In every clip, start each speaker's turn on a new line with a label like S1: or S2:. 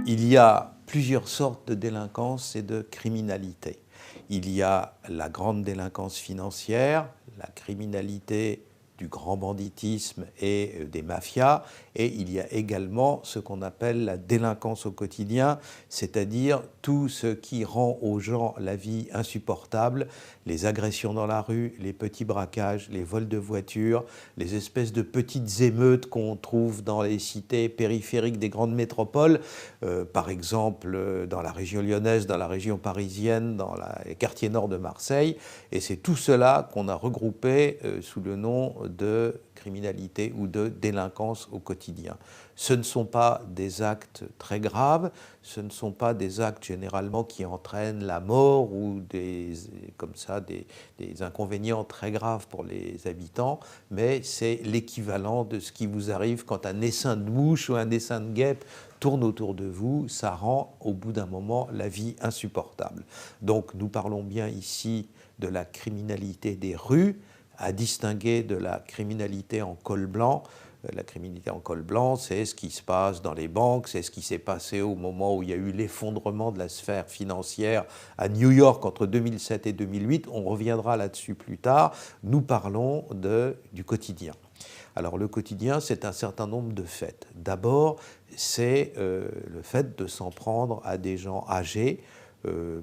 S1: Il y a plusieurs sortes de délinquance et de criminalité. Il y a la grande délinquance financière, la criminalité du grand banditisme et des mafias, et il y a également ce qu'on appelle la délinquance au quotidien, c'est-à-dire tout ce qui rend aux gens la vie insupportable, les agressions dans la rue, les petits braquages, les vols de voitures, les espèces de petites émeutes qu'on trouve dans les cités périphériques des grandes métropoles, par exemple dans la région lyonnaise, dans la région parisienne, dans les quartiers nord de Marseille, et c'est tout cela qu'on a regroupé sous le nom de criminalité ou de délinquance au quotidien. Ce ne sont pas des actes très graves, ce ne sont pas des actes généralement qui entraînent la mort ou comme ça, des inconvénients très graves pour les habitants, mais c'est l'équivalent de ce qui vous arrive quand un essaim de mouche ou un essaim de guêpe tourne autour de vous, ça rend au bout d'un moment la vie insupportable. Donc nous parlons bien ici de la criminalité des rues, à distinguer de la criminalité en col blanc. La criminalité en col blanc, c'est ce qui se passe dans les banques, c'est ce qui s'est passé au moment où il y a eu l'effondrement de la sphère financière à New York entre 2007 et 2008. On reviendra là-dessus plus tard. Nous parlons du quotidien. Alors le quotidien, c'est un certain nombre de faits. D'abord, c'est le fait de s'en prendre à des gens âgés,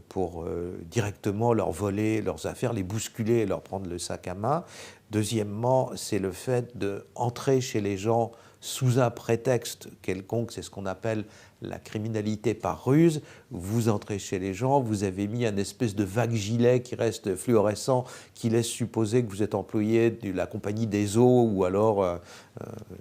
S1: pour directement leur voler leurs affaires, les bousculer et leur prendre le sac à main. Deuxièmement, c'est le fait d'entrer chez les gens sous un prétexte quelconque, c'est ce qu'on appelle la criminalité par ruse. Vous entrez chez les gens, vous avez mis un espèce de vague gilet qui reste fluorescent, qui laisse supposer que vous êtes employé de la compagnie des eaux ou alors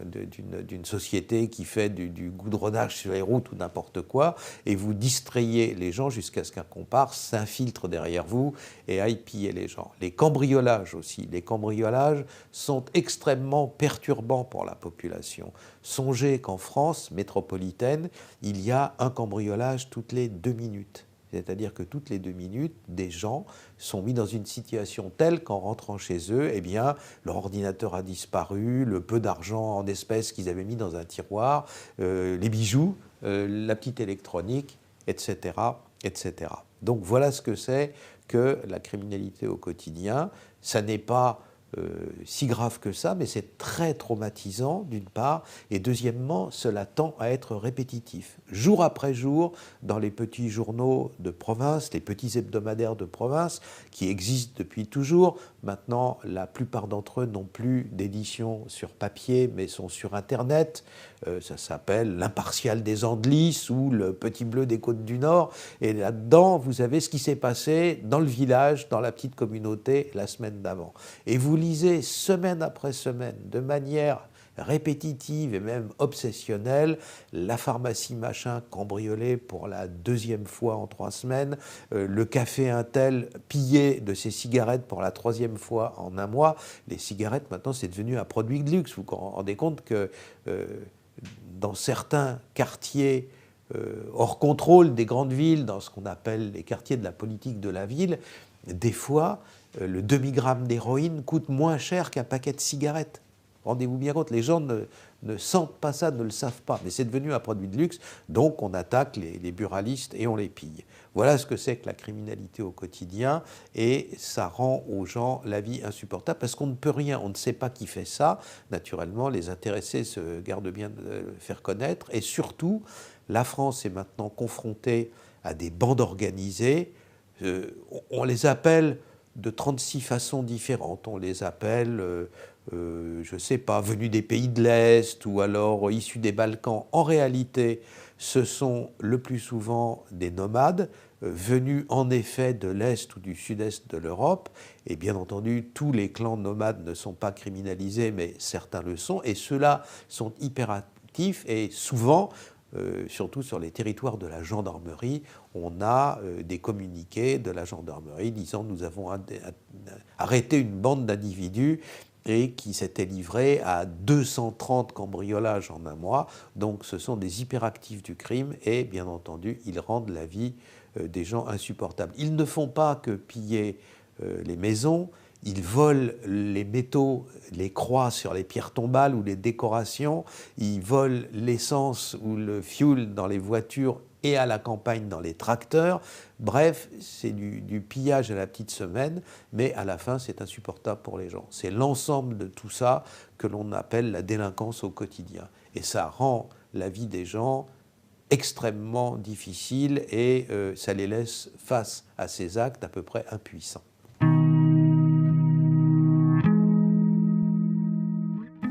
S1: d'une société qui fait du goudronnage sur les routes ou n'importe quoi, et vous distrayez les gens jusqu'à ce qu'un comparse s'infiltre derrière vous et aille piller les gens. Les cambriolages aussi. Les cambriolages sont extrêmement perturbants pour la population. Songez qu'en France métropolitaine, il y a un cambriolage toutes les 2 minutes. C'est-à-dire que toutes les 2 minutes, des gens sont mis dans une situation telle qu'en rentrant chez eux, eh bien, leur ordinateur a disparu, le peu d'argent en espèces qu'ils avaient mis dans un tiroir, les bijoux, la petite électronique, etc., etc. Donc voilà ce que c'est que la criminalité au quotidien. Ça n'est pas si grave que ça, mais c'est très traumatisant d'une part, et deuxièmement, cela tend à être répétitif. Jour après jour, dans les petits journaux de province, les petits hebdomadaires de province, qui existent depuis toujours, maintenant la plupart d'entre eux n'ont plus d'édition sur papier, mais sont sur Internet, ça s'appelle l'Impartial des Andelys ou le Petit Bleu des Côtes du Nord, et là-dedans, vous avez ce qui s'est passé dans le village, dans la petite communauté, la semaine d'avant. Et vous lisez semaine après semaine, de manière répétitive et même obsessionnelle, la pharmacie machin cambriolée pour la 2e fois en 3 semaines, le café Intel pillé de ses cigarettes pour la 3e fois en 1 mois. Les cigarettes, maintenant, c'est devenu un produit de luxe. Vous vous rendez compte que dans certains quartiers hors contrôle des grandes villes, dans ce qu'on appelle les quartiers de la politique de la ville, des fois, le demi-gramme d'héroïne coûte moins cher qu'un paquet de cigarettes. Rendez-vous bien compte, les gens ne sentent pas ça, ne le savent pas, mais c'est devenu un produit de luxe, donc on attaque les buralistes et on les pille. Voilà ce que c'est que la criminalité au quotidien, et ça rend aux gens la vie insupportable, parce qu'on ne peut rien, on ne sait pas qui fait ça. Naturellement, les intéressés se gardent bien de le faire connaître, et surtout, la France est maintenant confrontée à des bandes organisées. On les appelle de 36 façons différentes. On les appelle, je ne sais pas, venus des pays de l'Est ou alors issus des Balkans. En réalité, ce sont le plus souvent des nomades, venus en effet de l'Est ou du Sud-Est de l'Europe. Et bien entendu, tous les clans nomades ne sont pas criminalisés, mais certains le sont. Et ceux-là sont hyperactifs et souvent, surtout sur les territoires de la gendarmerie, on a des communiqués de la gendarmerie disant nous avons arrêté une bande d'individus et qui s'étaient livrés à 230 cambriolages en 1 mois. Donc ce sont des hyperactifs du crime et bien entendu ils rendent la vie des gens insupportables. Ils ne font pas que piller les maisons, ils volent les métaux, les croix sur les pierres tombales ou les décorations, ils volent l'essence ou le fuel dans les voitures et à la campagne dans les tracteurs. Bref, c'est du pillage à la petite semaine, mais à la fin, c'est insupportable pour les gens. C'est l'ensemble de tout ça que l'on appelle la délinquance au quotidien. Et ça rend la vie des gens extrêmement difficile et ça les laisse face à ces actes à peu près impuissants.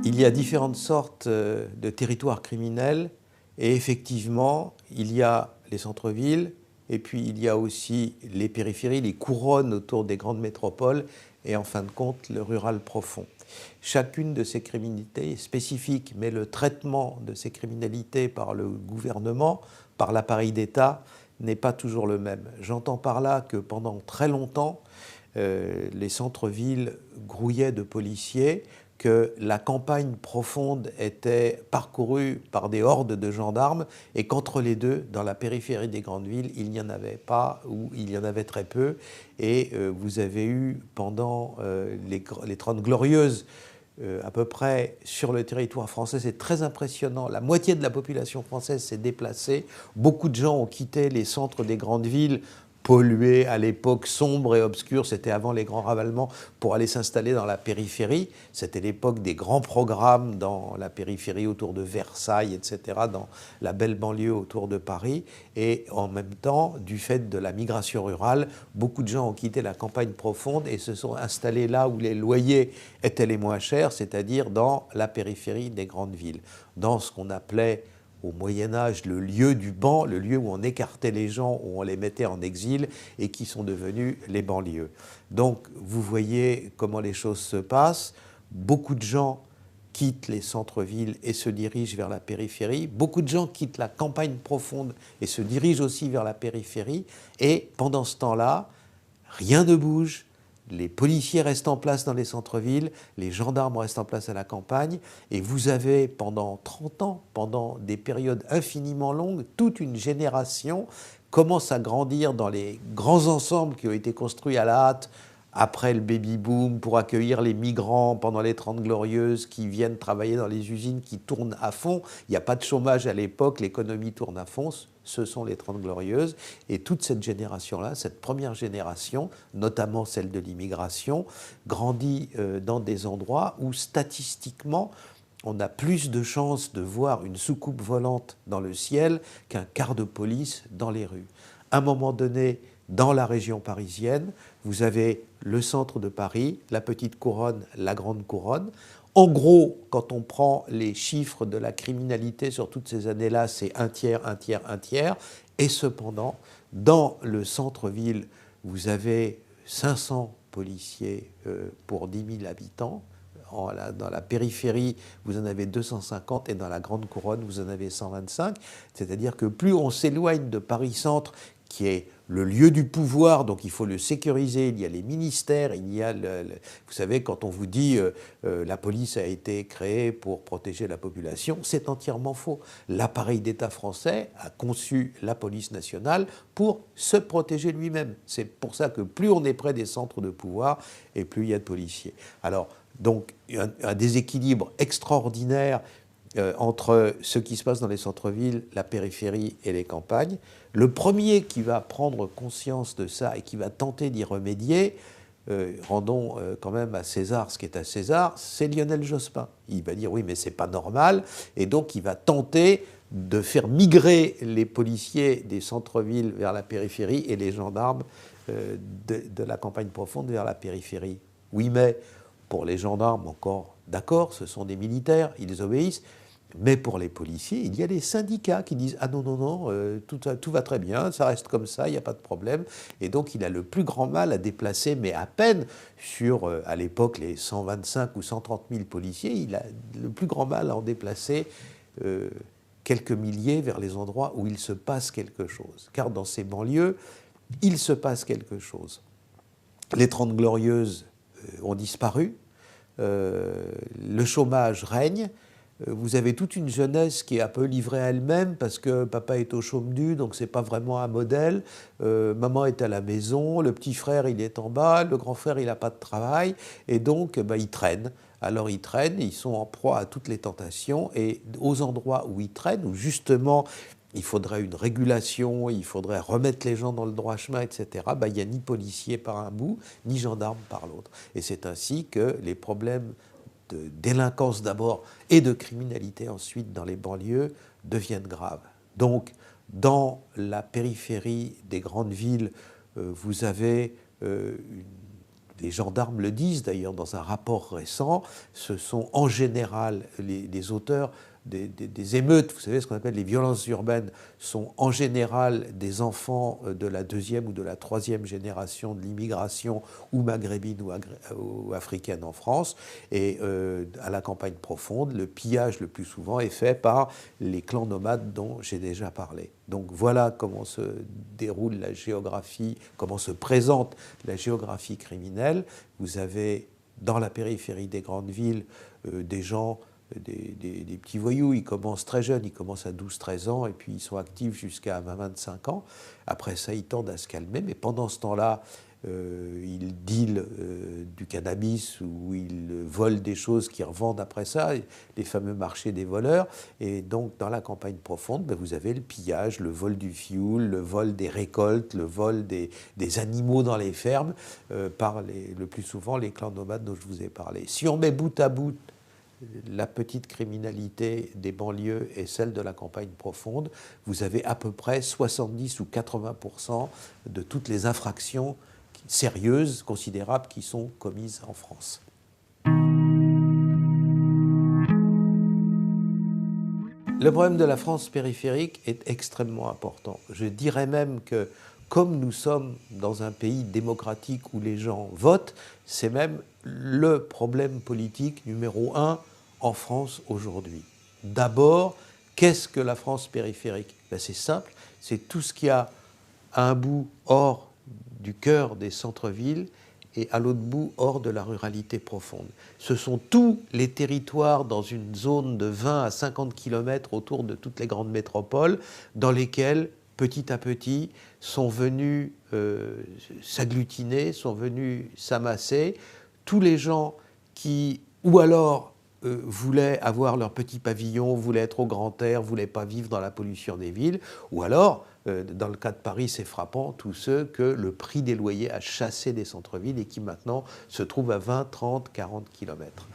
S1: Il y a différentes sortes de territoires criminels et effectivement, il y a les centres-villes et puis il y a aussi les périphéries, les couronnes autour des grandes métropoles et en fin de compte, le rural profond. Chacune de ces criminalités est spécifique, mais le traitement de ces criminalités par le gouvernement, par l'appareil d'État, n'est pas toujours le même. J'entends par là que pendant très longtemps, les centres-villes grouillaient de policiers, que la campagne profonde était parcourue par des hordes de gendarmes et qu'entre les deux, dans la périphérie des grandes villes, il n'y en avait pas ou il y en avait très peu. Et vous avez eu pendant les 30 glorieuses, à peu près sur le territoire français, c'est très impressionnant. La moitié de la population française s'est déplacée. Beaucoup de gens ont quitté les centres des grandes villes polluées à l'époque, sombres et obscures, c'était avant les grands ravalements, pour aller s'installer dans la périphérie. C'était l'époque des grands programmes dans la périphérie autour de Versailles, etc., dans la belle banlieue autour de Paris. Et en même temps, du fait de la migration rurale, beaucoup de gens ont quitté la campagne profonde et se sont installés là où les loyers étaient les moins chers, c'est-à-dire dans la périphérie des grandes villes, dans ce qu'on appelait au Moyen-Âge, le lieu du ban, le lieu où on écartait les gens, où on les mettait en exil et qui sont devenus les banlieues. Donc, vous voyez comment les choses se passent. Beaucoup de gens quittent les centres-villes et se dirigent vers la périphérie. Beaucoup de gens quittent la campagne profonde et se dirigent aussi vers la périphérie. Et pendant ce temps-là, rien ne bouge. Les policiers restent en place dans les centres-villes, les gendarmes restent en place à la campagne, et vous avez pendant 30 ans, pendant des périodes infiniment longues, toute une génération commence à grandir dans les grands ensembles qui ont été construits à la hâte après le baby-boom pour accueillir les migrants pendant les 30 glorieuses qui viennent travailler dans les usines qui tournent à fond. Il n'y a pas de chômage à l'époque, l'économie tourne à fond. Ce sont les 30 glorieuses. Et toute cette génération-là, cette première génération, notamment celle de l'immigration, grandit dans des endroits où statistiquement, on a plus de chances de voir une soucoupe volante dans le ciel qu'un quart de police dans les rues. À un moment donné, dans la région parisienne, vous avez le centre de Paris, la petite couronne, la grande couronne. En gros, quand on prend les chiffres de la criminalité sur toutes ces années-là, c'est un tiers, un tiers, un tiers. Et cependant, dans le centre-ville, vous avez 500 policiers pour 10 000 habitants. Dans la périphérie, vous en avez 250 et dans la grande couronne, vous en avez 125. C'est-à-dire que plus on s'éloigne de Paris-Centre, qui est le lieu du pouvoir, donc il faut le sécuriser, il y a les ministères, il y a vous savez, quand on vous dit la police a été créée pour protéger la population, c'est entièrement faux. L'appareil d'État français a conçu la police nationale pour se protéger lui-même. C'est pour ça que plus on est près des centres de pouvoir et plus il y a de policiers. Alors, donc, un déséquilibre extraordinaire entre ce qui se passe dans les centres-villes, la périphérie et les campagnes. Le premier qui va prendre conscience de ça et qui va tenter d'y remédier, rendons quand même à César ce qui est à César, c'est Lionel Jospin. Il va dire oui mais c'est pas normal et donc il va tenter de faire migrer les policiers des centres-villes vers la périphérie et les gendarmes de la campagne profonde vers la périphérie. Oui mais pour les gendarmes encore d'accord, ce sont des militaires, ils obéissent. Mais pour les policiers, il y a les syndicats qui disent « Ah non, non, non, tout va très bien, ça reste comme ça, il n'y a pas de problème. » Et donc il a le plus grand mal à déplacer, mais à peine sur, à l'époque, les 125 ou 130 000 policiers, il a le plus grand mal à en déplacer quelques milliers vers les endroits où il se passe quelque chose. Car dans ces banlieues, il se passe quelque chose. Les 30 glorieuses ont disparu, le chômage règne. Vous avez toute une jeunesse qui est un peu livrée à elle-même parce que papa est au chôme du, donc c'est pas vraiment un modèle. Maman est à la maison, le petit frère il est en bas, le grand frère il n'a pas de travail et donc ils traînent. Alors ils traînent, ils sont en proie à toutes les tentations et aux endroits où ils traînent, où justement il faudrait une régulation, il faudrait remettre les gens dans le droit chemin, etc., il n'y a ni policier par un bout, ni gendarme par l'autre. Et c'est ainsi que les problèmes de délinquance d'abord et de criminalité ensuite dans les banlieues deviennent graves. Donc, dans la périphérie des grandes villes, vous avez, les gendarmes le disent d'ailleurs dans un rapport récent, ce sont en général les auteurs des émeutes, vous savez ce qu'on appelle les violences urbaines, sont en général des enfants de la deuxième ou de la troisième génération de l'immigration ou maghrébine ou africaine en France. Et à la campagne profonde, le pillage le plus souvent est fait par les clans nomades dont j'ai déjà parlé. Donc voilà comment se déroule la géographie, comment se présente la géographie criminelle. Vous avez dans la périphérie des grandes villes des gens, des petits voyous, ils commencent très jeunes, ils commencent à 12-13 ans et puis ils sont actifs jusqu'à 20-25 ans. Après ça, ils tendent à se calmer, mais pendant ce temps-là, ils dealent du cannabis ou ils volent des choses qu'ils revendent après ça, les fameux marchés des voleurs. Et donc, dans la campagne profonde, vous avez le pillage, le vol du fioul, le vol des récoltes, le vol des animaux dans les fermes, par le plus souvent les clans nomades dont je vous ai parlé. Si on met bout à bout la petite criminalité des banlieues et celle de la campagne profonde, vous avez à peu près 70 ou 80% de toutes les infractions sérieuses, considérables, qui sont commises en France. Le problème de la France périphérique est extrêmement important. Je dirais même que, comme nous sommes dans un pays démocratique où les gens votent, c'est même le problème politique numéro 1 en France aujourd'hui. D'abord, qu'est-ce que la France périphérique? C'est simple, c'est tout ce qu'il y a à un bout hors du cœur des centres-villes et à l'autre bout hors de la ruralité profonde. Ce sont tous les territoires dans une zone de 20 à 50 km autour de toutes les grandes métropoles dans lesquels, petit à petit, sont venus s'agglutiner, sont venus s'amasser tous les gens qui, ou alors, voulaient avoir leur petit pavillon, voulaient être au grand air, voulaient pas vivre dans la pollution des villes, ou alors, dans le cas de Paris, c'est frappant, tous ceux que le prix des loyers a chassé des centres-villes et qui maintenant se trouvent à 20, 30, 40 km.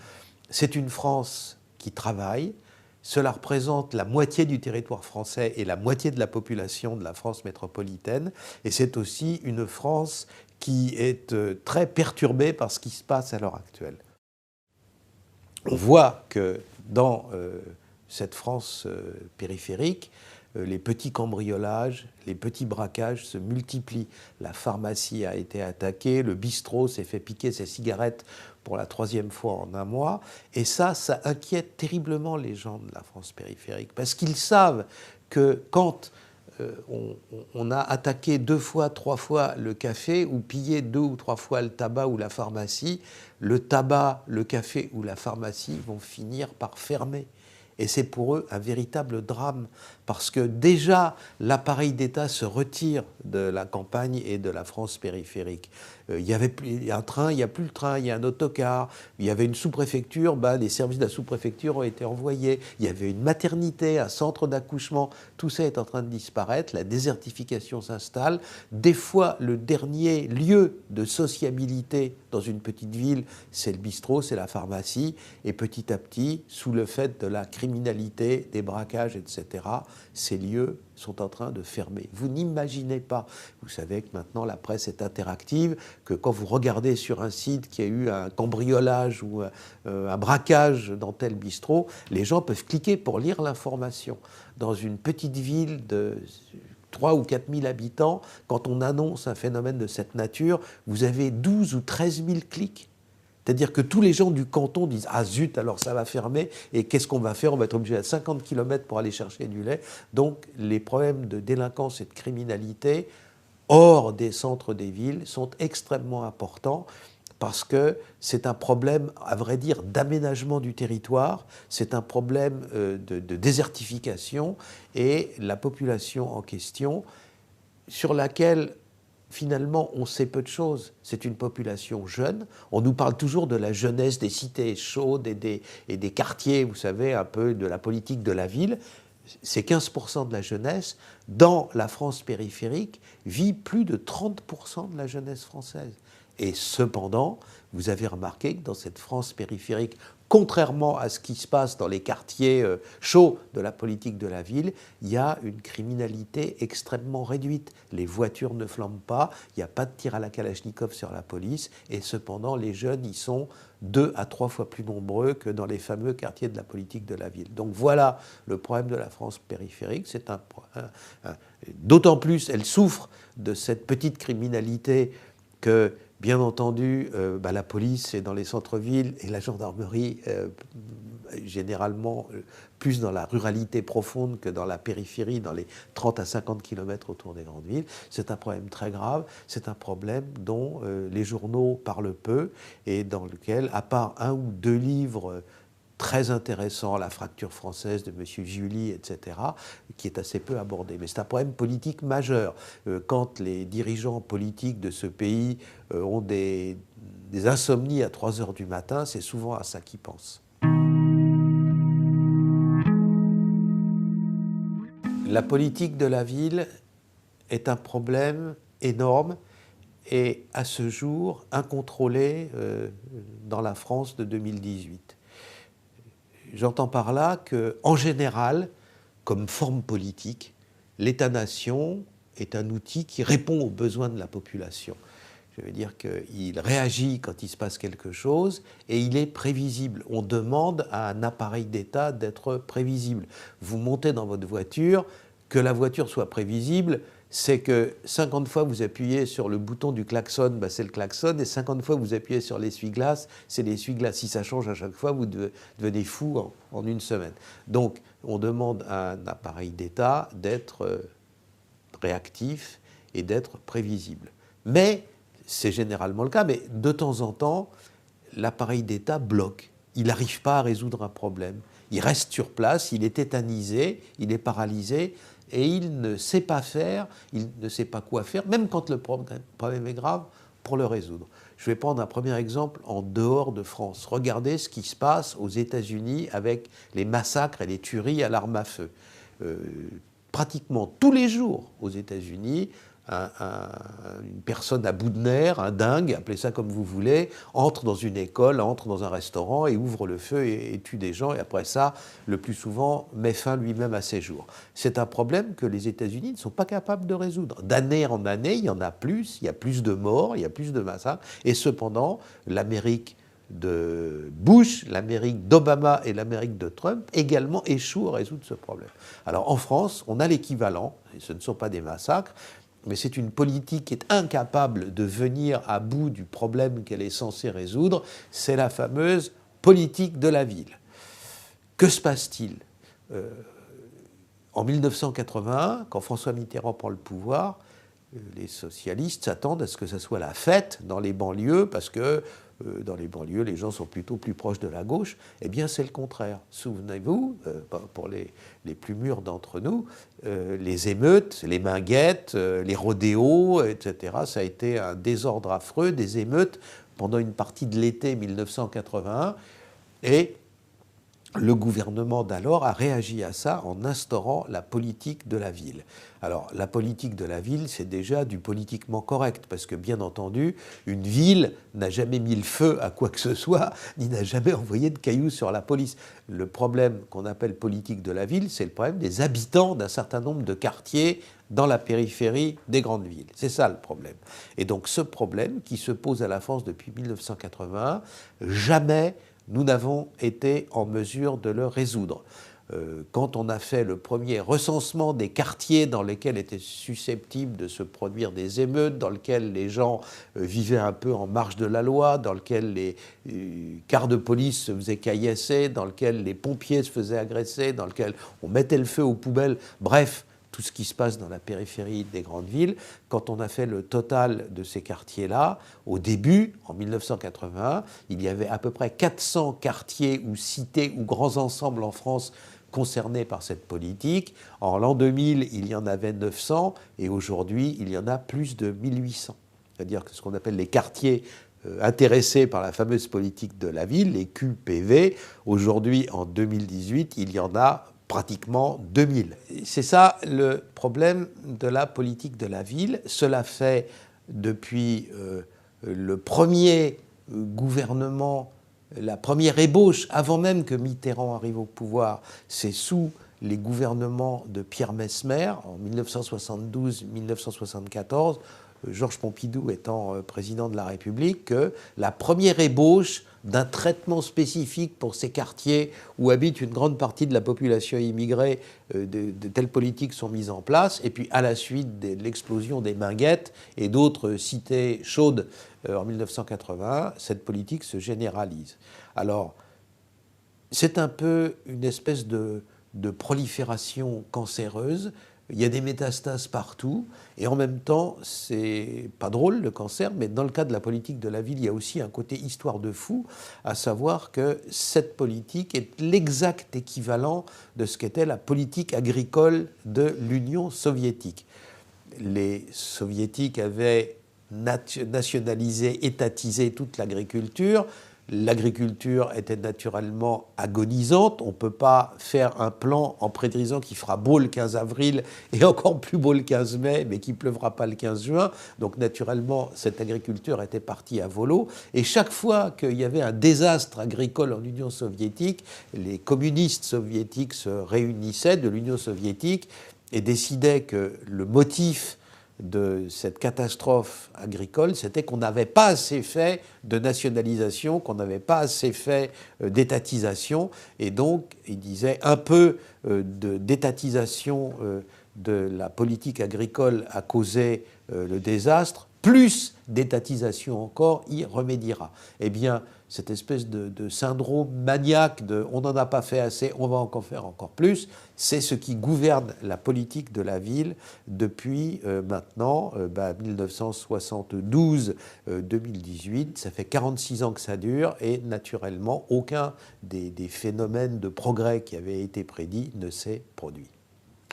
S1: C'est une France qui travaille. Cela représente la moitié du territoire français et la moitié de la population de la France métropolitaine. Et c'est aussi une France qui est très perturbée par ce qui se passe à l'heure actuelle. On voit que dans cette France périphérique, les petits cambriolages, les petits braquages se multiplient. La pharmacie a été attaquée, le bistrot s'est fait piquer ses cigarettes pour la 3e fois en un mois. Et ça inquiète terriblement les gens de la France périphérique, parce qu'ils savent que quand on a attaqué 2 fois, 3 fois le café ou pillé 2 ou 3 fois le tabac ou la pharmacie, le tabac, le café ou la pharmacie vont finir par fermer. Et c'est pour eux un véritable drame, parce que déjà l'appareil d'État se retire de la campagne et de la France périphérique. Il y avait un train, il n'y a plus le train, il y a un autocar, il y avait une sous-préfecture, les services de la sous-préfecture ont été envoyés, il y avait une maternité, un centre d'accouchement, tout ça est en train de disparaître, la désertification s'installe. Des fois, le dernier lieu de sociabilité dans une petite ville, c'est le bistrot, c'est la pharmacie, et petit à petit, sous le fait de la criminalité, des braquages, etc., ces lieux sont en train de fermer. Vous n'imaginez pas, vous savez que maintenant la presse est interactive, que quand vous regardez sur un site qu'il y a eu un cambriolage ou un braquage dans tel bistrot, les gens peuvent cliquer pour lire l'information. Dans une petite ville de 3 ou 4 000 habitants, quand on annonce un phénomène de cette nature, vous avez 12 ou 13 000 clics. C'est-à-dire que tous les gens du canton disent « Ah zut, alors ça va fermer, et qu'est-ce qu'on va faire? On va être obligé à 50 km pour aller chercher du lait. » Donc les problèmes de délinquance et de criminalité hors des centres des villes sont extrêmement importants, parce que c'est un problème, à vrai dire, d'aménagement du territoire, c'est un problème de désertification, et la population en question, sur laquelle finalement, on sait peu de choses. C'est une population jeune. On nous parle toujours de la jeunesse des cités chaudes et des quartiers, vous savez, un peu de la politique de la ville. c'est 15% de la jeunesse. Dans la France périphérique, vit plus de 30% de la jeunesse française. Et cependant, vous avez remarqué que dans cette France périphérique, contrairement à ce qui se passe dans les quartiers chauds de la politique de la ville, il y a une criminalité extrêmement réduite. Les voitures ne flambent pas, il n'y a pas de tir à la Kalachnikov sur la police, et cependant, les jeunes y sont 2 à 3 fois plus nombreux que dans les fameux quartiers de la politique de la ville. Donc voilà le problème de la France périphérique. C'est d'autant plus, elle souffre de cette petite criminalité que, bien entendu, la police est dans les centres-villes et la gendarmerie, généralement, plus dans la ruralité profonde que dans la périphérie, dans les 30 à 50 km autour des grandes villes. C'est un problème très grave, c'est un problème dont les journaux parlent peu et dans lequel, à part 1 ou 2 livres très intéressant, La fracture française de M. Giuly, etc., qui est assez peu abordé. Mais c'est un problème politique majeur. Quand les dirigeants politiques de ce pays ont des insomnies à 3 heures du matin, c'est souvent à ça qu'ils pensent. La politique de la ville est un problème énorme et à ce jour incontrôlé dans la France de 2018. J'entends par là qu'en général, comme forme politique, l'État-nation est un outil qui répond aux besoins de la population. Je veux dire qu'il réagit quand il se passe quelque chose et il est prévisible. On demande à un appareil d'État d'être prévisible. Vous montez dans votre voiture, que la voiture soit prévisible, c'est que 50 fois vous appuyez sur le bouton du klaxon, c'est le klaxon, et 50 fois vous appuyez sur l'essuie-glace, c'est l'essuie-glace. Si ça change à chaque fois, vous devenez fou en une semaine. Donc, on demande à un appareil d'État d'être réactif et d'être prévisible. Mais, c'est généralement le cas, mais de temps en temps, l'appareil d'État bloque. Il n'arrive pas à résoudre un problème. Il reste sur place, il est tétanisé, il est paralysé, et il ne sait pas faire, il ne sait pas quoi faire, même quand le problème est grave, pour le résoudre. Je vais prendre un premier exemple en dehors de France. Regardez ce qui se passe aux États-Unis avec les massacres et les tueries à l'arme à feu. Pratiquement tous les jours aux États-Unis, une personne à bout de nerfs, un dingue, appelez ça comme vous voulez, entre dans une école, entre dans un restaurant et ouvre le feu et tue des gens. Et après ça, le plus souvent, met fin lui-même à ses jours. C'est un problème que les États-Unis ne sont pas capables de résoudre. D'année en année, il y en a plus, il y a plus de morts, il y a plus de massacres. Et cependant, l'Amérique de Bush, l'Amérique d'Obama et l'Amérique de Trump également échouent à résoudre ce problème. Alors en France, on a l'équivalent, et ce ne sont pas des massacres, mais c'est une politique qui est incapable de venir à bout du problème qu'elle est censée résoudre, c'est la fameuse politique de la ville. Que se passe-t-il ? En 1981, quand François Mitterrand prend le pouvoir, les socialistes s'attendent à ce que ça soit la fête dans les banlieues, parce que dans les banlieues, les gens sont plutôt plus proches de la gauche. Eh bien, c'est le contraire. Souvenez-vous, pour les plus mûrs d'entre nous, les émeutes, les minguettes, les rodéos, etc., ça a été un désordre affreux, des émeutes pendant une partie de l'été 1981. Et le gouvernement d'alors a réagi à ça en instaurant la politique de la ville. Alors, la politique de la ville, c'est déjà du politiquement correct, parce que, bien entendu, une ville n'a jamais mis le feu à quoi que ce soit, ni n'a jamais envoyé de cailloux sur la police. Le problème qu'on appelle politique de la ville, c'est le problème des habitants d'un certain nombre de quartiers dans la périphérie des grandes villes. C'est ça le problème. Et donc, ce problème qui se pose à la France depuis 1981, jamais nous n'avons été en mesure de le résoudre. Quand on a fait le premier recensement des quartiers dans lesquels étaient susceptibles de se produire des émeutes, dans lesquels les gens vivaient un peu en marge de la loi, dans lesquels les cars de police se faisaient caillasser, dans lesquels les pompiers se faisaient agresser, dans lesquels on mettait le feu aux poubelles, bref, tout ce qui se passe dans la périphérie des grandes villes, quand on a fait le total de ces quartiers-là, au début, en 1981, il y avait à peu près 400 quartiers ou cités ou grands ensembles en France concernés par cette politique. En l'an 2000, il y en avait 900 et aujourd'hui, il y en a plus de 1800. C'est-à-dire que ce qu'on appelle les quartiers intéressés par la fameuse politique de la ville, les QPV, aujourd'hui, en 2018, il y en a pratiquement 2000. C'est ça le problème de la politique de la ville. Cela fait depuis le premier gouvernement, la première ébauche, avant même que Mitterrand arrive au pouvoir, c'est sous les gouvernements de Pierre Messmer en 1972-1974, Georges Pompidou étant président de la République, que la première ébauche d'un traitement spécifique pour ces quartiers où habite une grande partie de la population immigrée, de telles politiques sont mises en place. Et puis à la suite de l'explosion des Minguettes et d'autres cités chaudes en 1981, cette politique se généralise. Alors, c'est un peu une espèce de prolifération cancéreuse. Il y a des métastases partout, et en même temps, c'est pas drôle le cancer, mais dans le cas de la politique de la ville, il y a aussi un côté histoire de fou, à savoir que cette politique est l'exact équivalent de ce qu'était la politique agricole de l'Union soviétique. Les soviétiques avaient nationalisé, étatisé toute l'agriculture. L'agriculture était naturellement agonisante. On ne peut pas faire un plan en prédisant qu'il fera beau le 15 avril et encore plus beau le 15 mai, mais qu'il ne pleuvra pas le 15 juin. Donc naturellement, cette agriculture était partie à volo. Et chaque fois qu'il y avait un désastre agricole en Union soviétique, les communistes soviétiques se réunissaient de l'Union soviétique et décidaient que le motif de cette catastrophe agricole, c'était qu'on n'avait pas assez fait de nationalisation, qu'on n'avait pas assez fait d'étatisation, et donc, il disait, un peu d'étatisation de la politique agricole a causé le désastre, plus d'étatisation encore y remédiera. Eh bien, cette espèce de syndrome maniaque de « on n'en a pas fait assez, on va encore faire encore plus », c'est ce qui gouverne la politique de la ville depuis maintenant 1972-2018. Ça fait 46 ans que ça dure et naturellement, aucun des phénomènes de progrès qui avaient été prédits ne s'est produit.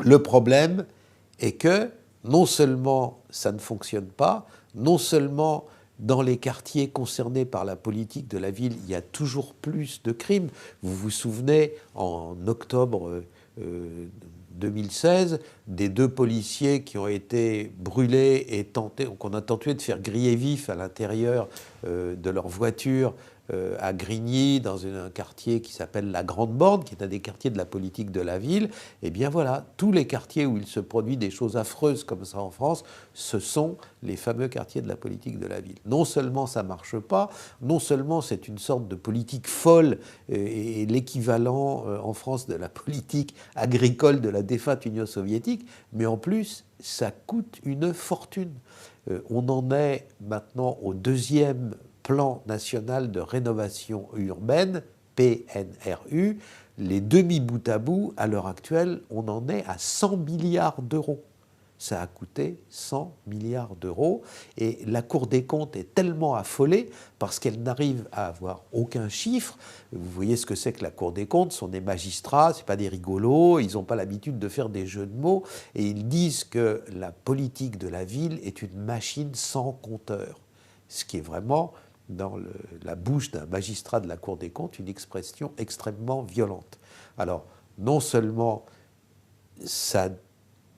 S1: Le problème est que non seulement ça ne fonctionne pas, non seulement dans les quartiers concernés par la politique de la ville, il y a toujours plus de crimes. Vous vous souvenez, en octobre 2016, des 2 policiers qui ont été brûlés et qu'on a tenté de faire griller vifs à l'intérieur de leur voiture à Grigny, dans un quartier qui s'appelle la Grande Borne, qui est un des quartiers de la politique de la ville. Et bien voilà, tous les quartiers où il se produit des choses affreuses comme ça en France, ce sont les fameux quartiers de la politique de la ville. Non seulement ça ne marche pas, non seulement c'est une sorte de politique folle et l'équivalent en France de la politique agricole de la défunte Union soviétique, mais en plus, ça coûte une fortune. On en est maintenant au 2e plan national de rénovation urbaine, PNRU. Les demi bout à bout, à l'heure actuelle, on en est à 100 milliards d'euros. Ça a coûté 100 milliards d'euros et la Cour des comptes est tellement affolée parce qu'elle n'arrive à avoir aucun chiffre. Vous voyez ce que c'est que la Cour des comptes, ce sont des magistrats, ce n'est pas des rigolos, ils n'ont pas l'habitude de faire des jeux de mots et ils disent que la politique de la ville est une machine sans compteur, ce qui est vraiment, dans la bouche d'un magistrat de la Cour des comptes, une expression extrêmement violente. Alors, non seulement ça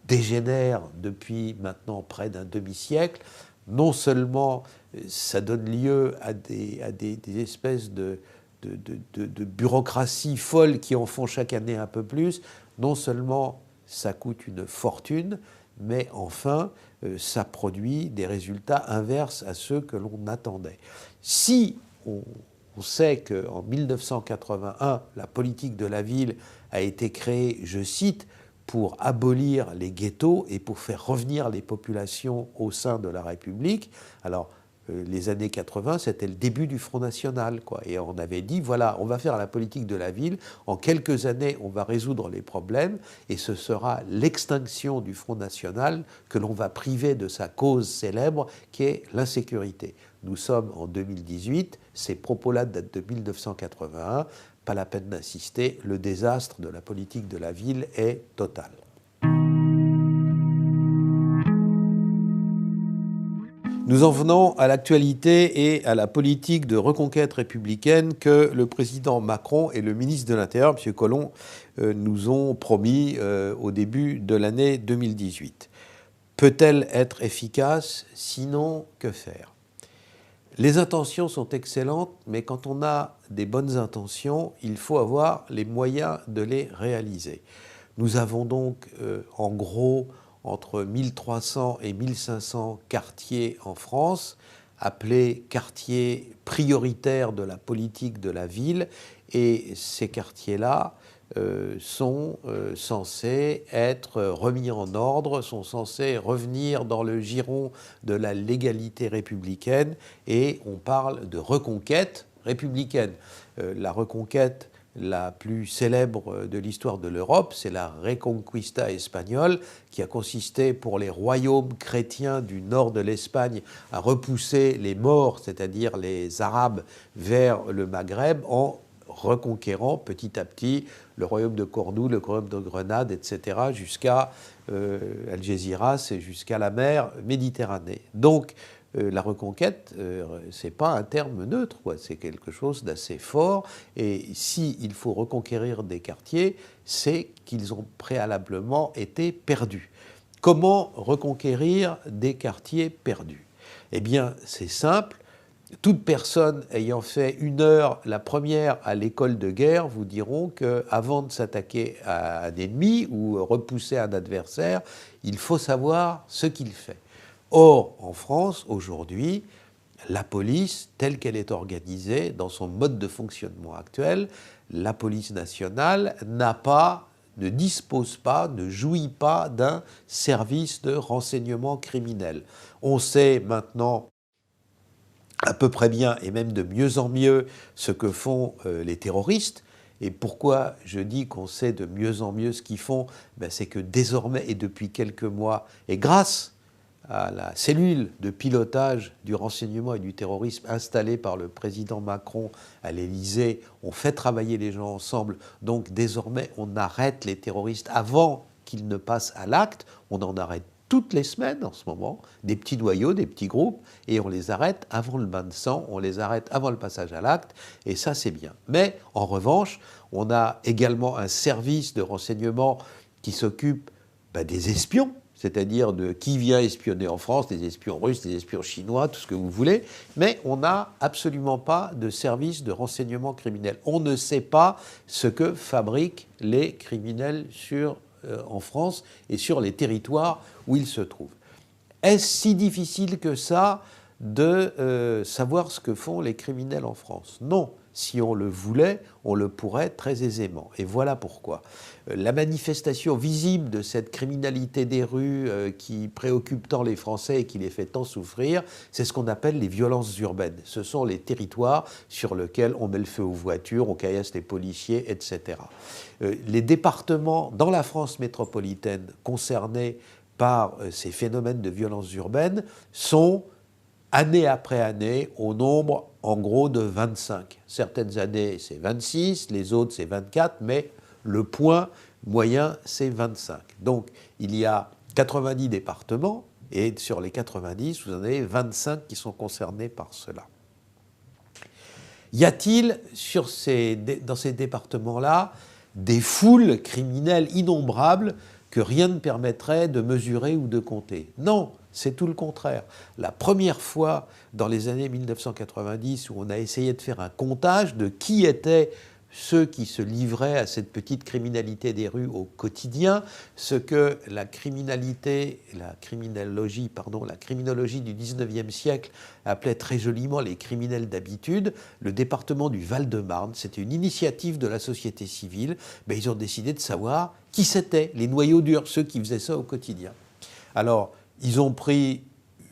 S1: dégénère depuis maintenant près d'un demi-siècle, non seulement ça donne lieu à des espèces de bureaucratie folle qui en font chaque année un peu plus, non seulement ça coûte une fortune, mais enfin, ça produit des résultats inverses à ceux que l'on attendait. Si on sait qu'en 1981, la politique de la ville a été créée, je cite, pour abolir les ghettos et pour faire revenir les populations au sein de la République. Alors, les années 80, c'était le début du Front National, quoi. Et on avait dit, voilà, on va faire la politique de la ville, en quelques années, on va résoudre les problèmes, et ce sera l'extinction du Front National que l'on va priver de sa cause célèbre, qui est l'insécurité. Nous sommes en 2018, ces propos-là datent de 1981, pas la peine d'insister, le désastre de la politique de la ville est total. Nous en venons à l'actualité et à la politique de reconquête républicaine que le président Macron et le ministre de l'Intérieur, M. Collomb, nous ont promis au début de l'année 2018. Peut-elle être efficace? Sinon, que faire? Les intentions sont excellentes, mais quand on a des bonnes intentions, il faut avoir les moyens de les réaliser. Nous avons donc en gros entre 1300 et 1500 quartiers en France, appelés quartiers prioritaires de la politique de la ville, et ces quartiers-là sont censés être remis en ordre, sont censés revenir dans le giron de la légalité républicaine, et on parle de reconquête républicaine. La reconquête la plus célèbre de l'histoire de l'Europe, c'est la Reconquista espagnole, qui a consisté pour les royaumes chrétiens du nord de l'Espagne à repousser les Maures, c'est-à-dire les Arabes, vers le Maghreb en reconquérant petit à petit le royaume de Cordoue, le royaume de Grenade, etc., jusqu'à Algésiras et jusqu'à la mer Méditerranée. Donc, la reconquête, c'est pas un terme neutre, quoi. C'est quelque chose d'assez fort. Et s'il faut reconquérir des quartiers, c'est qu'ils ont préalablement été perdus. Comment reconquérir des quartiers perdus? Eh bien, c'est simple. Toute personne ayant fait une heure, la première à l'école de guerre, vous diront qu'avant de s'attaquer à un ennemi ou repousser un adversaire, il faut savoir ce qu'il fait. Or, en France, aujourd'hui, la police, telle qu'elle est organisée, dans son mode de fonctionnement actuel, la police nationale ne dispose pas, ne jouit pas d'un service de renseignement criminel. On sait maintenant à peu près bien, et même de mieux en mieux, ce que font les terroristes. Et pourquoi je dis qu'on sait de mieux en mieux ce qu'ils font? C'est que désormais, et depuis quelques mois, et grâce à la cellule de pilotage du renseignement et du terrorisme installée par le président Macron à l'Élysée, on fait travailler les gens ensemble. Donc désormais, on arrête les terroristes avant qu'ils ne passent à l'acte. On en arrête toutes les semaines en ce moment, des petits noyaux, des petits groupes, et on les arrête avant le bain de sang, on les arrête avant le passage à l'acte, et ça c'est bien. Mais en revanche, on a également un service de renseignement qui s'occupe des espions, c'est-à-dire de qui vient espionner en France, des espions russes, des espions chinois, tout ce que vous voulez, mais on n'a absolument pas de service de renseignement criminel. On ne sait pas ce que fabriquent les criminels en France et sur les territoires où ils se trouvent. Est-ce si difficile que ça de savoir ce que font les criminels en France? Non. Si on le voulait, on le pourrait très aisément. Et voilà pourquoi. La manifestation visible de cette criminalité des rues qui préoccupe tant les Français et qui les fait tant souffrir, c'est ce qu'on appelle les violences urbaines. Ce sont les territoires sur lesquels on met le feu aux voitures, on caillasse les policiers, etc. Les départements dans la France métropolitaine concernés par ces phénomènes de violences urbaines sont année après année, au nombre en gros de 25. Certaines années, c'est 26, les autres, c'est 24, mais le point moyen, c'est 25. Donc, il y a 90 départements, et sur les 90, vous en avez 25 qui sont concernés par cela. Y a-t-il, dans ces départements-là, des foules criminelles innombrables que rien ne permettrait de mesurer ou de compter? Non. C'est tout le contraire. La première fois dans les années 1990 où on a essayé de faire un comptage de qui étaient ceux qui se livraient à cette petite criminalité des rues au quotidien, ce que la criminologie du 19e siècle appelait très joliment les criminels d'habitude, le département du Val-de-Marne, c'était une initiative de la société civile, ils ont décidé de savoir qui c'était, les noyaux durs, ceux qui faisaient ça au quotidien. Alors, ils ont pris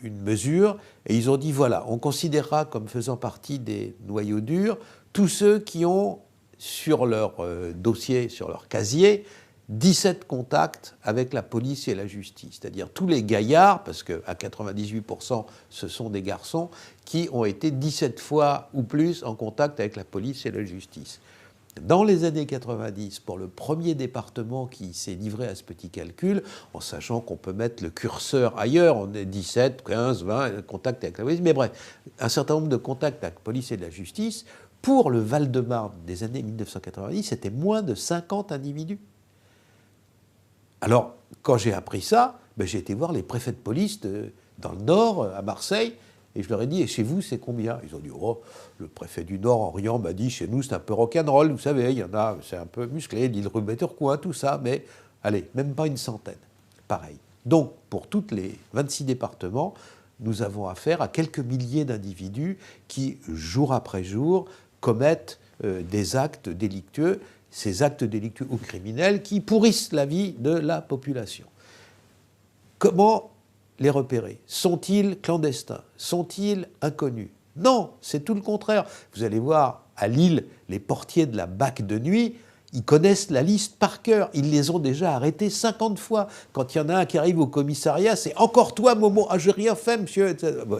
S1: une mesure et ils ont dit, voilà, on considérera comme faisant partie des noyaux durs tous ceux qui ont sur leur dossier, sur leur casier, 17 contacts avec la police et la justice. C'est-à-dire tous les gaillards, parce qu'à 98% ce sont des garçons, qui ont été 17 fois ou plus en contact avec la police et la justice. Dans les années 90, pour le premier département qui s'est livré à ce petit calcul, en sachant qu'on peut mettre le curseur ailleurs, on est 17, 15, 20, contacts avec la police, mais bref, un certain nombre de contacts avec la police et de la justice, pour le Val-de-Marne des années 1990, c'était moins de 50 individus. Alors, quand j'ai appris ça, j'ai été voir les préfets de police dans le Nord, à Marseille, et je leur ai dit, et chez vous, c'est combien? Ils ont dit, oh, le préfet du Nord, Henriand, m'a dit, chez nous, c'est un peu rock'n'roll, vous savez, il y en a, c'est un peu musclé, l'île Roubaix-Tourcoing, tout ça, mais allez, même pas une centaine. Pareil. Donc, pour tous les 26 départements, nous avons affaire à quelques milliers d'individus qui, jour après jour, commettent des actes délictueux, ces actes délictueux ou criminels qui pourrissent la vie de la population. Comment les repérer? Sont-ils clandestins? Sont-ils inconnus? Non, c'est tout le contraire. Vous allez voir à Lille, les portiers de la BAC de nuit, ils connaissent la liste par cœur. Ils les ont déjà arrêtés 50 fois. Quand il y en a un qui arrive au commissariat, c'est « Encore toi, Momo ?»« Ah, j'ai rien fait, monsieur. » Bon,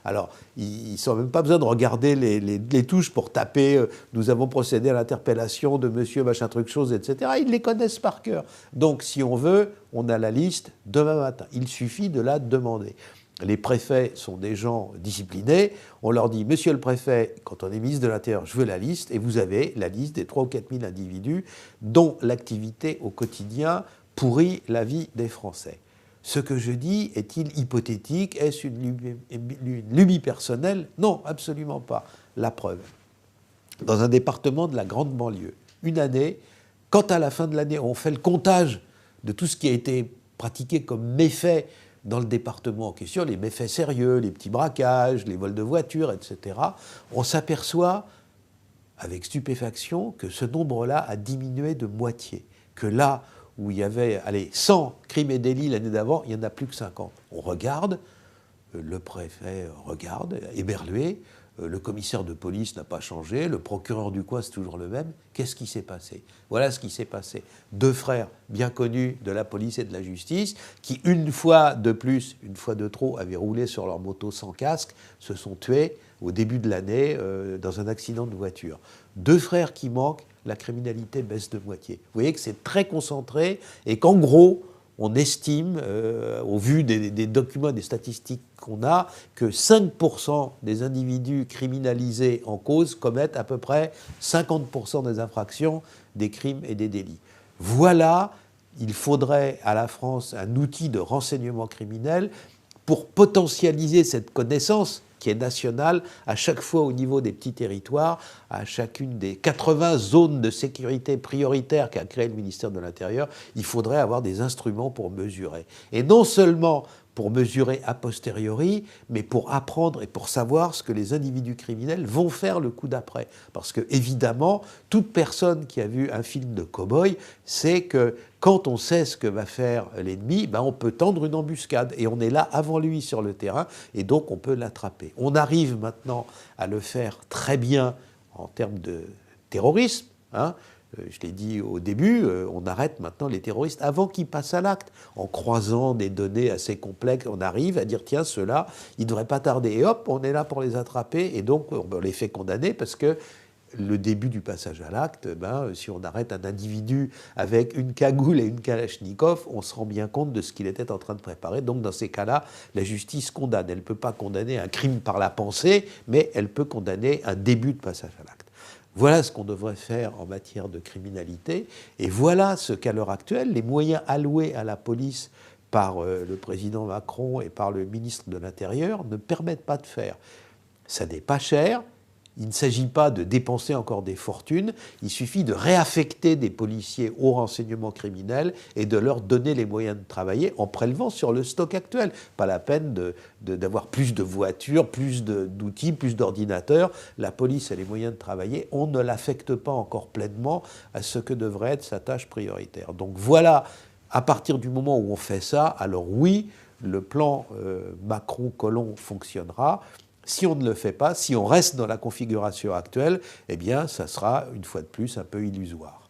S1: alors, ils n'ont même pas besoin de regarder les touches pour taper « Nous avons procédé à l'interpellation de monsieur machin truc chose, etc. » Ils les connaissent par cœur. Donc, si on veut, on a la liste demain matin. Il suffit de la demander. Les préfets sont des gens disciplinés. On leur dit, monsieur le préfet, quand on est ministre de l'Intérieur, je veux la liste, et vous avez la liste des 3 ou 4 000 individus dont l'activité au quotidien pourrit la vie des Français. Ce que je dis, est-il hypothétique? Est-ce une lubie personnelle? Non, absolument pas. La preuve. Dans un département de la grande banlieue, une année, quand à la fin de l'année, on fait le comptage de tout ce qui a été pratiqué comme méfait dans le département en question, les méfaits sérieux, les petits braquages, les vols de voitures, etc., on s'aperçoit avec stupéfaction que ce nombre-là a diminué de moitié. Que là où il y avait 100 crimes et délits l'année d'avant, il n'y en a plus que 50. On regarde, le préfet regarde, éberlué, le commissaire de police n'a pas changé, le procureur du coin c'est toujours le même. Qu'est-ce qui s'est passé? Voilà ce qui s'est passé. 2 frères bien connus de la police et de la justice qui, une fois de plus, une fois de trop, avaient roulé sur leur moto sans casque, se sont tués au début de l'année dans un accident de voiture. 2 frères qui manquent, la criminalité baisse de moitié. Vous voyez que c'est très concentré et qu'en gros, on estime, au vu des documents et des statistiques qu'on a, que 5% des individus criminalisés en cause commettent à peu près 50% des infractions, des crimes et des délits. Voilà, il faudrait à la France un outil de renseignement criminel pour potentialiser cette connaissance qui est nationale à chaque fois au niveau des petits territoires, à chacune des 80 zones de sécurité prioritaires qu'a créé le ministère de l'Intérieur, il faudrait avoir des instruments pour mesurer. Et non seulement pour mesurer a posteriori, mais pour apprendre et pour savoir ce que les individus criminels vont faire le coup d'après. Parce que, évidemment, toute personne qui a vu un film de cow-boy sait que quand on sait ce que va faire l'ennemi, on peut tendre une embuscade. Et on est là avant lui sur le terrain, et donc on peut l'attraper. On arrive maintenant à le faire très bien en termes de terrorisme, je l'ai dit au début, on arrête maintenant les terroristes avant qu'ils passent à l'acte. En croisant des données assez complexes, on arrive à dire, tiens, ceux-là, ils ne devraient pas tarder. Et hop, on est là pour les attraper, et donc on les fait condamner parce que le début du passage à l'acte, si on arrête un individu avec une cagoule et une kalachnikov, on se rend bien compte de ce qu'il était en train de préparer. Donc dans ces cas-là, la justice condamne. Elle ne peut pas condamner un crime par la pensée, mais elle peut condamner un début de passage à l'acte. Voilà ce qu'on devrait faire en matière de criminalité, et voilà ce qu'à l'heure actuelle, les moyens alloués à la police par le président Macron et par le ministre de l'Intérieur ne permettent pas de faire. Ça n'est pas cher. Il ne s'agit pas de dépenser encore des fortunes, il suffit de réaffecter des policiers au renseignement criminel et de leur donner les moyens de travailler en prélevant sur le stock actuel. Pas la peine d'avoir plus de voitures, plus d'outils, plus d'ordinateurs. La police a les moyens de travailler, on ne l'affecte pas encore pleinement à ce que devrait être sa tâche prioritaire. Donc voilà, à partir du moment où on fait ça, alors oui, le plan Macron-Collomb fonctionnera. Si on ne le fait pas, si on reste dans la configuration actuelle, eh bien, ça sera, une fois de plus, un peu illusoire.